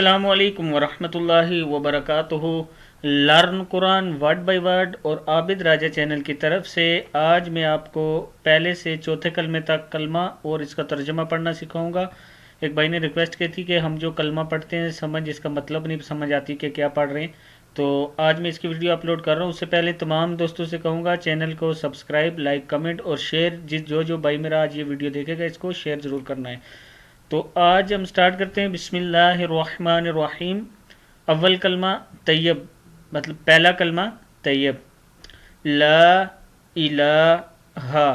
السلام علیکم ورحمۃ اللہ وبرکاتہ۔ Learn Quran word by word اور عابد راجہ چینل کی طرف سے آج میں آپ کو پہلے سے چوتھے کلمے تک کلمہ اور اس کا ترجمہ پڑھنا سکھاؤں گا۔ ایک بھائی نے ریکویسٹ کی تھی کہ ہم جو کلمہ پڑھتے ہیں اس کا مطلب نہیں سمجھ آتی کہ کیا پڑھ رہے ہیں، تو آج میں اس کی ویڈیو اپلوڈ کر رہا ہوں۔ اس سے پہلے تمام دوستوں سے کہوں گا چینل کو سبسکرائب، لائک، کمنٹ اور شیئر، جو بھائی میرا آج یہ ویڈیو دیکھے گا اس کو شیئر ضرور کرنا ہے۔ تو آج ہم سٹارٹ کرتے ہیں۔ بسم اللہ الرحمن الرحیم۔ اول کلمہ طیب، مطلب پہلا کلمہ طیب، لا الہ۔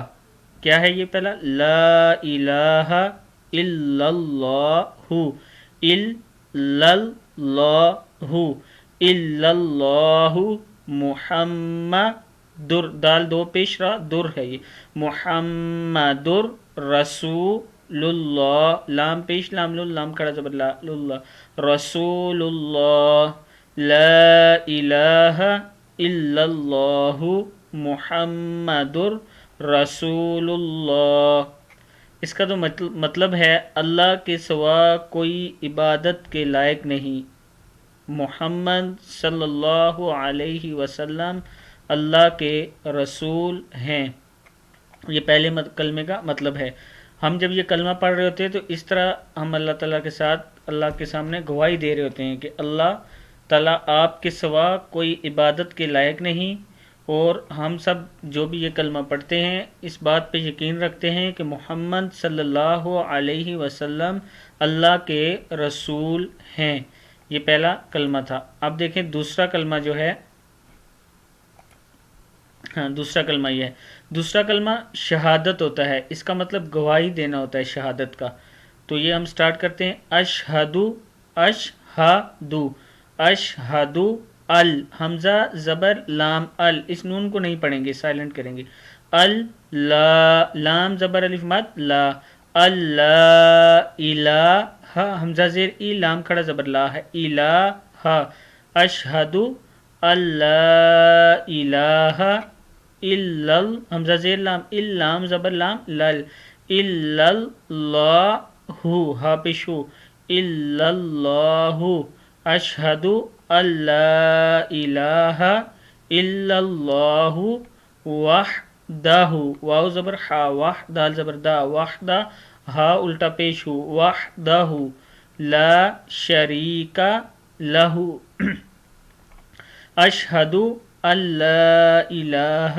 کیا ہے یہ پہلا؟ لا الہ الا اللہ، الا اللہ، الا اللہ، محمد، دال دو پیش را در ہے، یہ محمد رسول اللہ، لام پیش لام لام کڑا زبر لا اللہ، رسول اللہ، لا الہ الا اللہ محمد رسول اللہ۔ اس کا تو مطلب ہے اللہ کے سوا کوئی عبادت کے لائق نہیں، محمد صلی اللہ علیہ وسلم اللہ کے رسول ہیں۔ یہ پہلے کلمے کا مطلب ہے۔ ہم جب یہ کلمہ پڑھ رہے ہوتے ہیں تو اس طرح ہم اللہ تعالیٰ کے ساتھ اللہ کے سامنے گواہی دے رہے ہوتے ہیں کہ اللہ تعالیٰ آپ کے سوا کوئی عبادت کے لائق نہیں، اور ہم سب جو بھی یہ کلمہ پڑھتے ہیں اس بات پہ یقین رکھتے ہیں کہ محمد صلی اللہ علیہ وسلم اللہ کے رسول ہیں۔ یہ پہلا کلمہ تھا۔ اب دیکھیں دوسرا کلمہ جو ہے، دوسرا کلمہ یہ ہے۔ دوسرا کلمہ شہادت ہوتا ہے، اس کا مطلب گواہی دینا ہوتا ہے شہادت کا۔ تو یہ ہم سٹارٹ کرتے ہیں۔ اشہدو، اشہدو، اشہدو، ال، حمزہ زبر لام ال، اس نون کو نہیں پڑھیں گے، سائلنٹ کریں گے۔ اللہ، لام زبر الف مد لا، اللہ الہ، حمزہ زیر ای، لام کھڑا زبر لا ہے، الہ، اشہدو اللہ الہ الا، حمزہ زیر لام ال، لام زبر لام لل، الا اللہ، ہا پیشو، الا اللہ، اشہدو اللہ الہ الا اللہ وحدہ، واو زبر ہا، واہ، دال زبر دا، وحدہ، ہا الٹا پیش ہو، وحدہ، لا شریک لہ، اشہدو اللہ الہ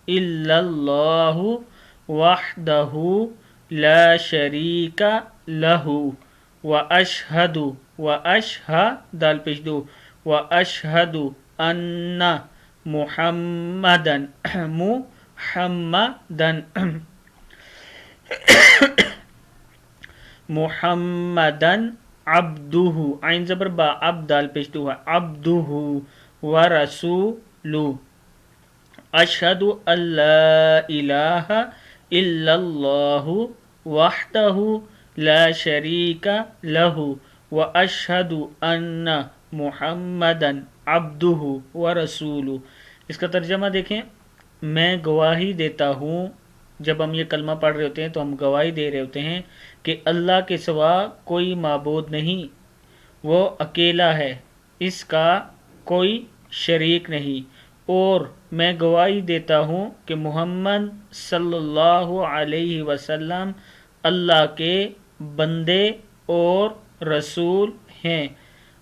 الا اللہ وحدہ لا شریک لہ، واشہد، واشہد، دال پیش دو، واشہد ان محمدن، محمدن، محمدن عبدہ، عین زبر با، عبد، دال پیش دو ہے، عبدہ ورسولہ، اشہد ان لا الہ الا اللہ وحدہ لا شریک لہ، واشہد ان محمدن عبدہ ورسولہ۔ اس کا ترجمہ دیکھیں، میں گواہی دیتا ہوں، جب ہم یہ کلمہ پڑھ رہے ہوتے ہیں تو ہم گواہی دے رہے ہوتے ہیں کہ اللہ کے سوا کوئی معبود نہیں، وہ اکیلا ہے، اس کا کوئی شریک نہیں، اور میں گواہی دیتا ہوں کہ محمد صلی اللہ علیہ وسلم اللہ کے بندے اور رسول ہیں۔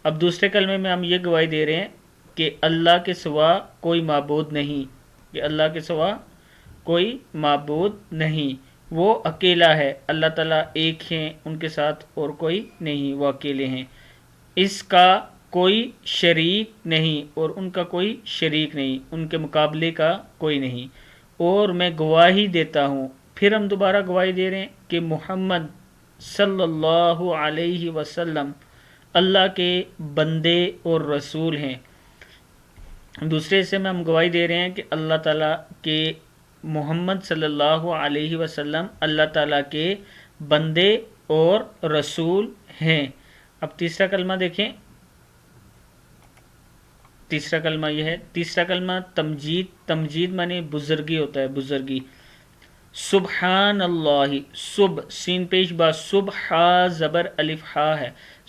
اب دوسرے کلمے میں ہم یہ گواہی دے رہے ہیں کہ اللہ کے سوا کوئی معبود نہیں، کہ اللہ کے سوا کوئی معبود نہیں، وہ اکیلا ہے، اللہ تعالیٰ ایک ہیں، ان کے ساتھ اور کوئی نہیں، وہ اکیلے ہیں، اس کا کوئی شریک نہیں اور ان کا کوئی شریک نہیں، ان کے مقابلے کا کوئی نہیں، اور میں گواہی دیتا ہوں۔ پھر ہم دوبارہ گواہی دے رہے ہیں کہ محمد صلی اللہ علیہ وسلم اللہ کے بندے اور رسول ہیں۔ دوسرے حصے میں ہم گواہی دے رہے ہیں کہ اللہ تعالیٰ کے محمد صلی اللہ علیہ وسلم اللہ تعالیٰ کے بندے اور رسول ہیں۔ اب تیسرا کلمہ دیکھیں، تیسرا کلمہ یہ ہے، تیسرا کلمہ تمجید، تمجید معنی بزرگی ہوتا ہے، بزرگی۔ سبحان اللہ، سب سین پیش با، صبح زبر الف ہا ہے،